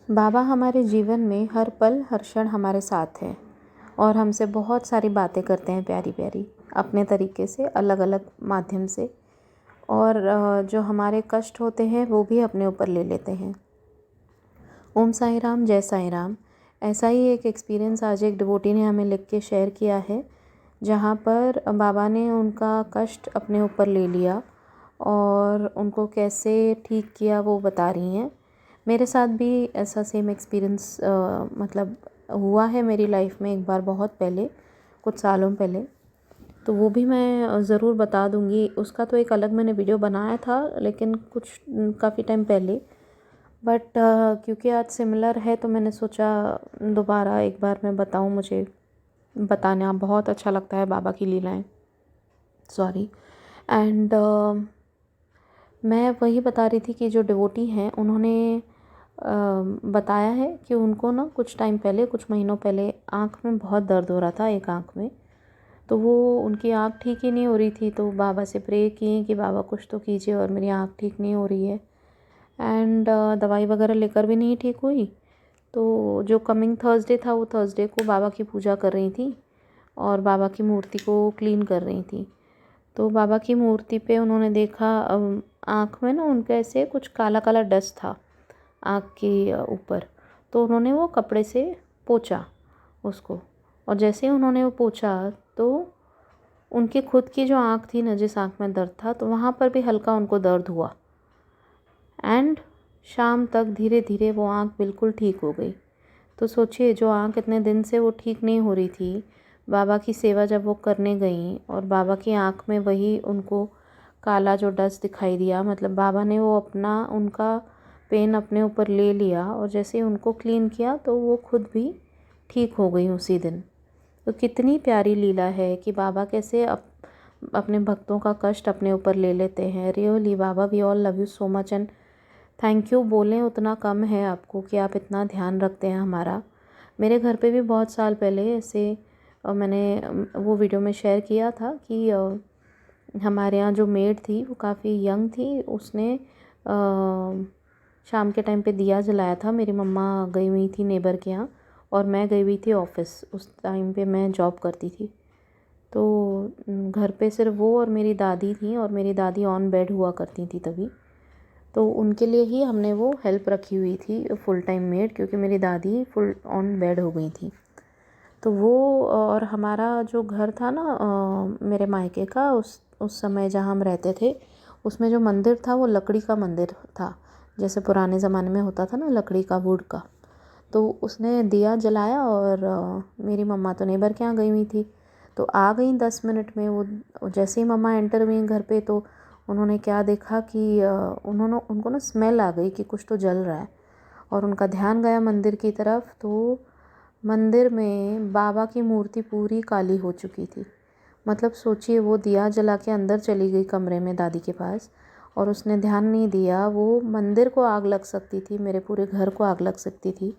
बाबा हमारे जीवन में हर पल हर क्षण हमारे साथ हैं और हमसे बहुत सारी बातें करते हैं प्यारी प्यारी अपने तरीके से, अलग अलग माध्यम से। और जो हमारे कष्ट होते हैं वो भी अपने ऊपर ले लेते हैं। ओम साई राम, जय साई राम। ऐसा ही एक एक्सपीरियंस आज एक डिवोटी ने हमें लिख के शेयर किया है, जहाँ पर बाबा ने उनका कष्ट अपने ऊपर ले लिया और उनको कैसे ठीक किया वो बता रही हैं। मेरे साथ भी ऐसा सेम एक्सपीरियंस मतलब हुआ है मेरी लाइफ में एक बार, बहुत पहले, कुछ सालों पहले। तो वो भी मैं ज़रूर बता दूँगी। उसका तो एक अलग मैंने वीडियो बनाया था, लेकिन कुछ काफ़ी टाइम पहले। बट क्योंकि आज सिमिलर है तो मैंने सोचा दोबारा एक बार मैं बताऊँ। मुझे बताना बहुत अच्छा लगता है बाबा की लीलाएं। सॉरी। एंड मैं वही बता रही थी कि जो डिवोटी हैं उन्होंने बताया है कि उनको ना कुछ टाइम पहले, कुछ महीनों पहले आँख में बहुत दर्द हो रहा था, एक आँख में। तो वो उनकी आँख ठीक ही नहीं हो रही थी, तो बाबा से प्रे किए कि बाबा कुछ तो कीजिए और मेरी आँख ठीक नहीं हो रही है। एंड दवाई वगैरह लेकर भी नहीं ठीक हुई। तो जो कमिंग थर्सडे था, वो थर्सडे को बाबा की पूजा कर रही थी और बाबा की मूर्ति को क्लीन कर रही थी। तो बाबा की मूर्ति पे उन्होंने देखा आँख में ना उनके ऐसे कुछ काला काला डस्ट था आँख के ऊपर। तो उन्होंने वो कपड़े से पोंछा उसको, और जैसे ही उन्होंने वो पोंछा तो उनकी खुद की जो आँख थी ना, जिस आँख में दर्द था, तो वहाँ पर भी हल्का उनको दर्द हुआ। एंड शाम तक धीरे धीरे वो आँख बिल्कुल ठीक हो गई। तो सोचिए, जो आँख इतने दिन से वो ठीक नहीं हो रही थी, बाबा की सेवा जब वो करने गई और बाबा की आँख में वही उनको काला जो डस्ट दिखाई दिया, मतलब बाबा ने वो अपना उनका पेन अपने ऊपर ले लिया और जैसे ही उनको क्लीन किया तो वो खुद भी ठीक हो गई उसी दिन। तो कितनी प्यारी लीला है कि बाबा कैसे अपने भक्तों का कष्ट अपने ऊपर ले लेते हैं। रियली बाबा, we all love you so much and thank you बोलें उतना कम है आपको कि आप इतना ध्यान रखते हैं हमारा। मेरे घर पे भी बहुत साल पहले ऐसे मैंने वो वीडियो में शेयर किया था कि हमारे यहाँ जो मेड थी वो काफ़ी यंग थी। उसने शाम के टाइम पे दिया जलाया था। मेरी मम्मा गई हुई थी नेबर के यहाँ और मैं गई हुई थी ऑफ़िस। उस टाइम पे मैं जॉब करती थी। तो घर पे सिर्फ वो और मेरी दादी थी, और मेरी दादी ऑन बेड हुआ करती थी तभी। तो उनके लिए ही हमने वो हेल्प रखी हुई थी, फुल टाइम मेड, क्योंकि मेरी दादी फुल ऑन बेड हो गई थी। तो वो और हमारा जो घर था ना मेरे मायके का, उस समय जहाँ हम रहते थे, उसमें जो मंदिर था वो लकड़ी का मंदिर था, जैसे पुराने ज़माने में होता था ना, लकड़ी का, वुड का। तो उसने दिया जलाया और मेरी मम्मा तो नेबर के यहाँ गई हुई थी, तो आ गई 10 मिनट में। वो जैसे ही मम्मा एंटर हुई घर पे, तो उन्होंने क्या देखा कि उनको ना स्मेल आ गई कि कुछ तो जल रहा है, और उनका ध्यान गया मंदिर की तरफ। तो मंदिर में बाबा की मूर्ति पूरी काली हो चुकी थी। मतलब सोचिए, वो दिया जला के अंदर चली गई कमरे में दादी के पास, और उसने ध्यान नहीं दिया। वो मंदिर को आग लग सकती थी, मेरे पूरे घर को आग लग सकती थी,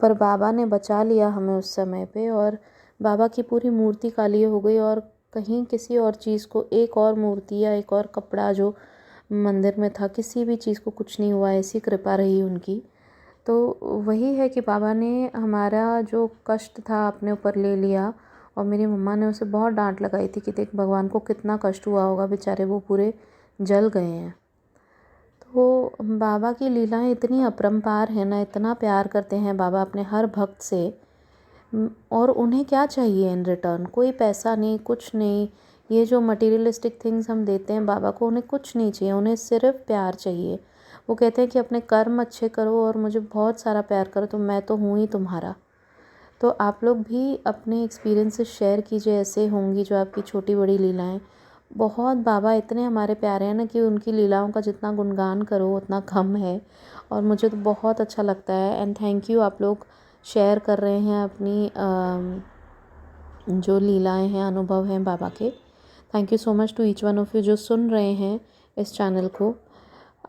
पर बाबा ने बचा लिया हमें उस समय पे। और बाबा की पूरी मूर्ति काली हो गई, और कहीं किसी और चीज़ को, एक और मूर्ति या एक और कपड़ा जो मंदिर में था, किसी भी चीज़ को कुछ नहीं हुआ। ऐसी कृपा रही उनकी। तो वही है कि बाबा ने हमारा जो कष्ट था अपने ऊपर ले लिया। और मेरी मम्मा ने उसे बहुत डांट लगाई थी कि देख, भगवान को कितना कष्ट हुआ होगा, बेचारे वो पूरे जल गए हैं। तो बाबा की लीलाएं इतनी अपरंपार है ना, इतना प्यार करते हैं बाबा अपने हर भक्त से। और उन्हें क्या चाहिए इन रिटर्न? कोई पैसा नहीं, कुछ नहीं। ये जो मटेरियलिस्टिक थिंग्स हम देते हैं बाबा को, उन्हें कुछ नहीं चाहिए, उन्हें सिर्फ प्यार चाहिए। वो कहते हैं कि अपने कर्म अच्छे करो और मुझे बहुत सारा प्यार करो, तो मैं तो हूँ ही तुम्हारा। तो आप लोग भी अपने एक्सपीरियंसेस शेयर कीजिए, ऐसे होंगी जो आपकी छोटी बड़ी लीलाएं। बहुत बाबा इतने हमारे प्यारे हैं ना कि उनकी लीलाओं का जितना गुणगान करो उतना कम है। और मुझे तो बहुत अच्छा लगता है। एंड थैंक यू, आप लोग शेयर कर रहे हैं अपनी जो लीलाएं हैं, अनुभव हैं बाबा के। Thank you so much to each one of you जो सुन रहे हैं इस चैनल को।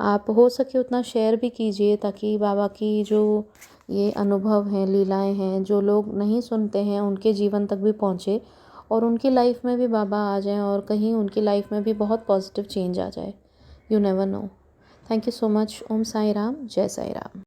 आप हो सके उतना शेयर भी कीजिए, ताकि बाबा की जो ये अनुभव हैं, लीलाएं हैं, जो लोग नहीं सुनते हैं उनके जीवन तक भी पहुँचे, और उनकी लाइफ में भी बाबा आ जाएं, और कहीं उनकी लाइफ में भी बहुत पॉजिटिव चेंज आ जाए। You never know. Thank you so much. Om Sai Ram, जय साई राम।